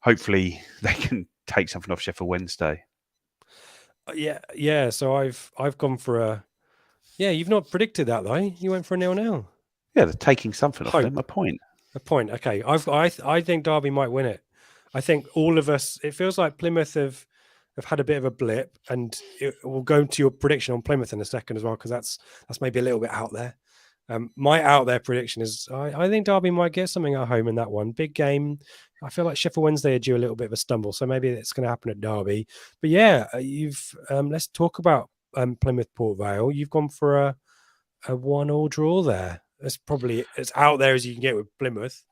hopefully they can take something off Sheffield Wednesday. Yeah. So I've gone for a. Yeah, you've not predicted that though. You went for a 0-0. Yeah, they're taking something off them. A point. Okay. I think Derby might win it. I think all of us. It feels like Plymouth have had a bit of a blip, and we'll go to your prediction on Plymouth in a second as well, because that's maybe a little bit out there. My out there prediction is I think Derby might get something at home in that one. Big game. I feel like Sheffield Wednesday are due a little bit of a stumble, so maybe it's going to happen at Derby. But yeah, let's talk about Plymouth Port Vale. You've gone for a 1-1 draw there. It's probably as out there as you can get with Plymouth.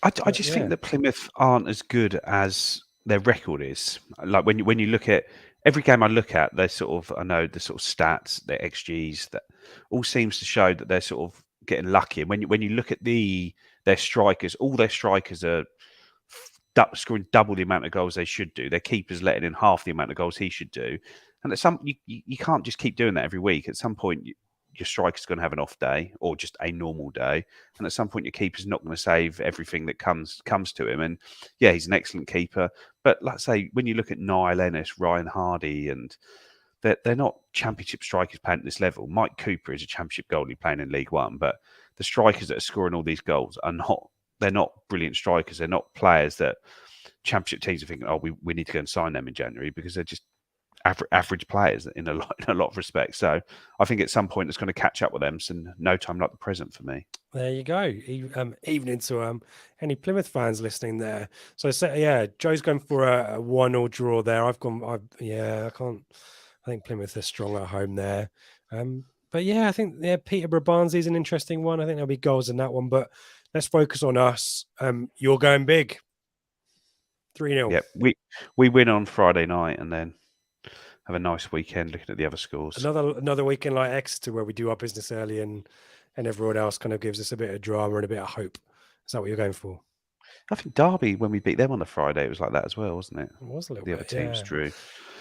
I just think that Plymouth aren't as good as their record is. Like when you look at every game I look at, they're sort of, I know the sort of stats, their XGs, that all seems to show that they're sort of getting lucky. And when you look at their strikers, all their strikers are scoring double the amount of goals they should do. Their keeper's letting in half the amount of goals he should do. And at you can't just keep doing that every week. At some point, your striker's going to have an off day or just a normal day, and at some point your keeper's not going to save everything that comes to him. And yeah, he's an excellent keeper, but like I say, when you look at Niall Ennis, Ryan Hardy, and they're not championship strikers playing at this level. Mike Cooper is a championship goalie playing in League One, but the strikers that are scoring all these goals they're not brilliant strikers. They're not players that championship teams are thinking, oh, we need to go and sign them in January, because they're just average players in a lot of respects. So I think at some point it's going to catch up with them. So no time like the present for me. There you go. Evening to any Plymouth fans listening there. So yeah, Joe's going for a 1-1 draw there. I think Plymouth are strong at home there. But yeah, I think Peterborough Barnsley is an interesting one. I think there'll be goals in that one. But let's focus on us. You're going big. 3-0. Yeah, we win on Friday night and then have a nice weekend looking at the other scores. Another weekend like Exeter, where we do our business early and everyone else kind of gives us a bit of drama and a bit of hope. Is that what you're going for? I think Derby, when we beat them on the Friday, it was like that as well, wasn't it? It was a little bit. The other teams drew.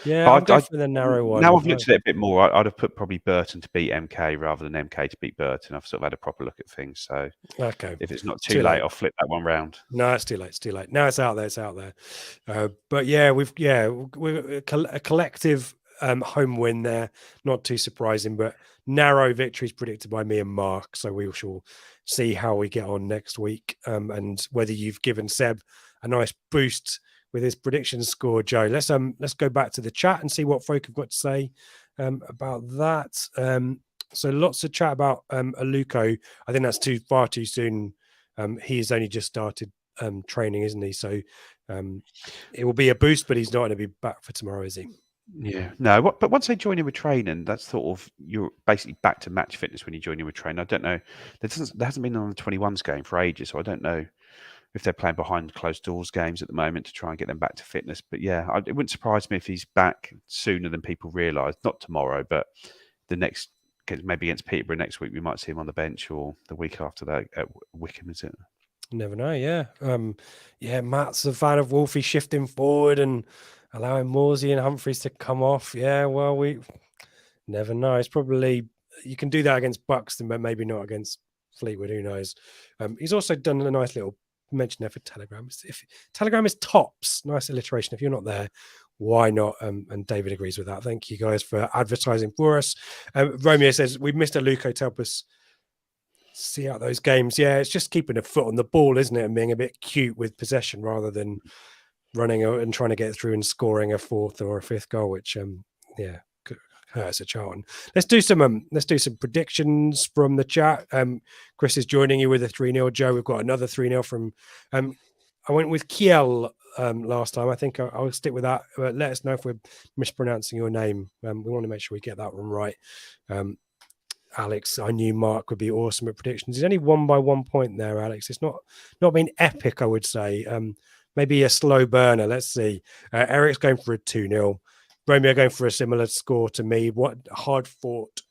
Yeah, I'm going for the narrow one. Now I've looked at it a bit more. I'd have put probably Burton to beat MK rather than MK to beat Burton. I've sort of had a proper look at things. So okay, if it's not too late, I'll flip that one round. No, it's too late. It's too late. Now it's out there. But yeah, we're a collective home win there. Not too surprising, but narrow victories predicted by me and Mark. So we shall see how we get on next week, and whether you've given Seb a nice boost with his prediction score, Joe. Let's go back to the chat and see what folk have got to say about that. So lots of chat about Aluko. I think that's far too soon. He's only just started training, isn't he? So it will be a boost, but he's not going to be back for tomorrow, is he? Yeah, no. But once they join in with training, that's sort of, you're basically back to match fitness when you join in with training. I don't know. There hasn't been on the 21s game for ages, so I don't know if they're playing behind closed doors games at the moment to try and get them back to fitness. But yeah, it wouldn't surprise me if he's back sooner than people realise. Not tomorrow, but the next, maybe against Peterborough next week, we might see him on the bench, or the week after that at Wickham, is it? Never know, yeah. Matt's a fan of Wolfie shifting forward and allowing Morsey and Humphreys to come off. Yeah, well, we never know. It's probably, you can do that against Buxton, but maybe not against Fleetwood. Who knows? He's also done a nice little mention there for Telegram. If Telegram is tops, nice alliteration. If you're not there, why not? And David agrees with that. Thank you guys for advertising for us. Romeo says we've missed a Luco to help us see out those games. Yeah, it's just keeping a foot on the ball, isn't it? And being a bit cute with possession rather than running and trying to get through and scoring a fourth or a fifth goal, which hurts a Charlton. Let's do some predictions from the chat. Chris is joining you with a 3-0. Joe, we've got another 3-0 from I went with Kiel last time. I think I'll stick with that. Let us know if we're mispronouncing your name. We want to make sure we get that one right. Alex, I knew Mark would be awesome at predictions. He's only won by 1 point there, Alex. It's not been epic, I would say. Maybe a slow burner. Let's see. Eric's going for a 2-0. Romeo going for a similar score to me. What hard thought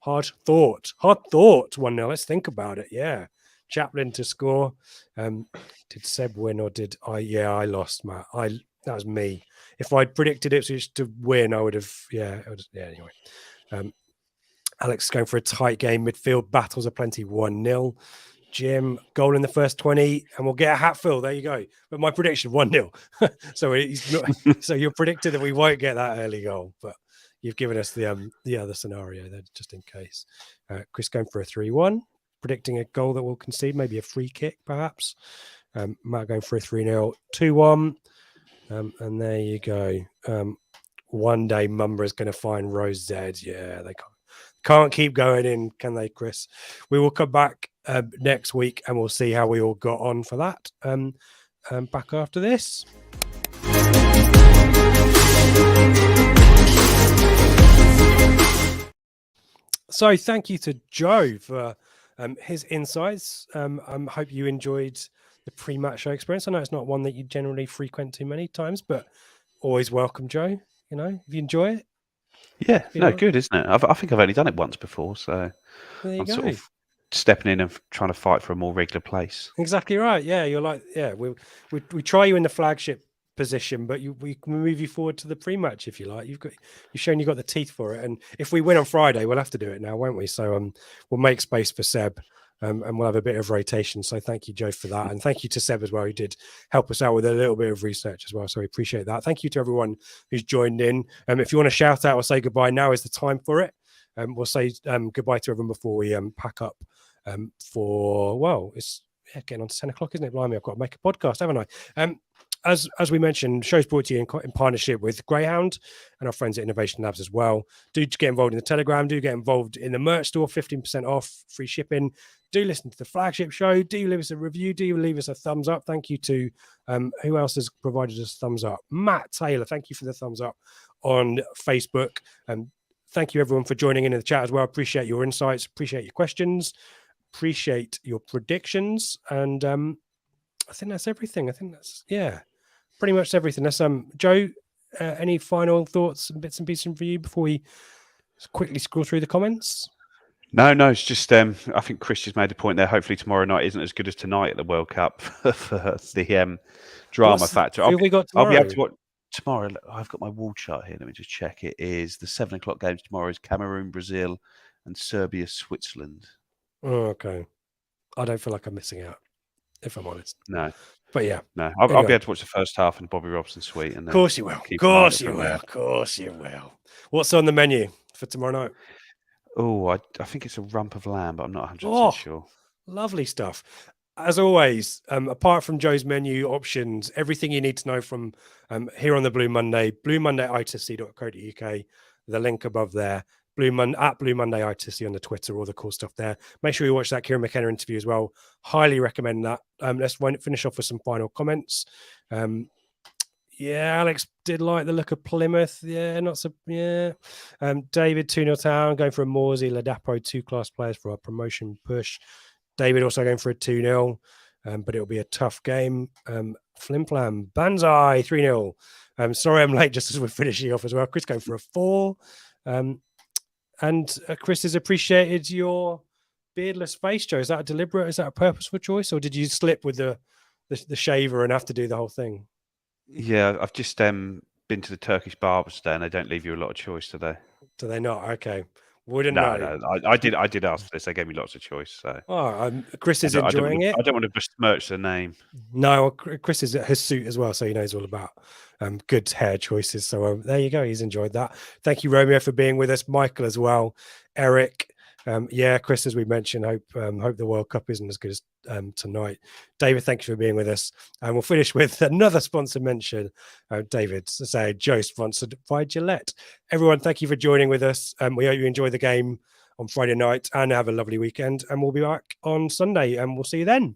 1-0. Let's think about it. Yeah. Chaplin to score. Did Seb win or did I? Yeah, I lost, Matt. That was me. If I'd predicted Ipswich to win, I would have. Yeah. Anyway. Alex is going for a tight game. Midfield battles are plenty. 1-0. Jim, goal in the first 20, and we'll get a Hatfield. There you go. But my prediction, 1-0. So he's not. So you're predicting that we won't get that early goal, but you've given us the other scenario there just in case. Chris going for a 3-1, predicting a goal that we'll concede, maybe a free kick, perhaps. Matt going for a 3-0, 2-1, and there you go. One day Mumba is going to find Rose Z. Yeah, they can't keep going in, can they, Chris? We will come back next week and we'll see how we all got on for that. Back after this. So thank you to Joe for his insights. I hope you enjoyed the pre-match show experience. I know it's not one that you generally frequent too many times, but always welcome, Joe. You know, if you enjoy it. Yeah, good, isn't it? I think I've only done it once before, so I'm sort of stepping in and trying to fight for a more regular place. Exactly right. Yeah, you're like, we try you in the flagship position, but we can move you forward to the pre-match if you like. You've shown you got the teeth for it, and if we win on Friday, we'll have to do it now, won't we? So we'll make space for Seb. And we'll have a bit of rotation. So thank you, Joe, for that. And thank you to Seb as well, who did help us out with a little bit of research as well. So we appreciate that. Thank you to everyone who's joined in. If you want to shout out or say goodbye, now is the time for it. We'll say goodbye to everyone before we pack up it's getting on to 10 o'clock, isn't it? Blimey, I've got to make a podcast, haven't I? As we mentioned, show's brought to you in partnership with Greyhound and our friends at Innovation Labs as well. Do get involved in the Telegram. Do get involved in the merch store, 15% off, free shipping. Do listen to the flagship show. Do leave us a review. Do leave us a thumbs up. Thank you to who else has provided us thumbs up? Matt Taylor, thank you for the thumbs up on Facebook. Thank you everyone for joining in the chat as well. Appreciate your insights. Appreciate your questions. Appreciate your predictions. And I think that's everything. I think that's, pretty much everything. That's Joe, any final thoughts and bits and pieces for you before we quickly scroll through the comments? No, it's just I think Chris just made a point there. Hopefully tomorrow night isn't as good as tonight at the World Cup for the drama factor. Who have we got tomorrow? I'll be able to watch tomorrow. I've got my wall chart here. Let me just check. It is the 7 o'clock games tomorrow is Cameroon, Brazil, and Serbia, Switzerland. Oh, okay. I don't feel like I'm missing out, if I'm honest. No. But yeah. No, I'll be able to watch the first half and Bobby Robson suite. And of course you will. Of course you will. Of course you will. What's on the menu for tomorrow night? Oh, I think it's a rump of lamb, but I'm not 100% sure. Lovely stuff. As always, apart from Joe's menu options, everything you need to know from here on the Blue Monday, bluemonday.itfc.co.uk, the link above there, at Blue Monday ITFC on the Twitter, all the cool stuff there. Make sure you watch that Kieran McKenna interview as well. Highly recommend that. Let's finish off with some final comments. Alex did like the look of Plymouth. David 2-0 Town, going for a Morsey, Ladapo, 2 class players for our promotion push. David also going for a 2-0. but it'll be a tough game. Flim Flam, Banzai, 3-0. Sorry I'm late just as we're finishing off as well. Chris going for a 4. And Chris has appreciated your beardless face, Joe. Is that a deliberate, is that a purposeful choice, or did you slip with the shaver and have to do the whole thing? Yeah, I've just been to the Turkish barbers today, and they don't leave you a lot of choice today. Do they not? Okay. Wouldn't No, know. no, I did ask for this. They gave me lots of choice. So Chris is enjoying it. I don't want to besmirch the name. No, Chris is at his suit as well, so he knows all about good hair choices. So there you go. He's enjoyed that. Thank you, Romeo, for being with us. Michael as well. Eric. Chris, as we mentioned, hope the World Cup isn't as good as tonight. David, thank you for being with us. And we'll finish with another sponsor mention. David, say Joe, sponsored by Gillette. Everyone, thank you for joining with us. We hope you enjoy the game on Friday night and have a lovely weekend. And we'll be back on Sunday, and we'll see you then.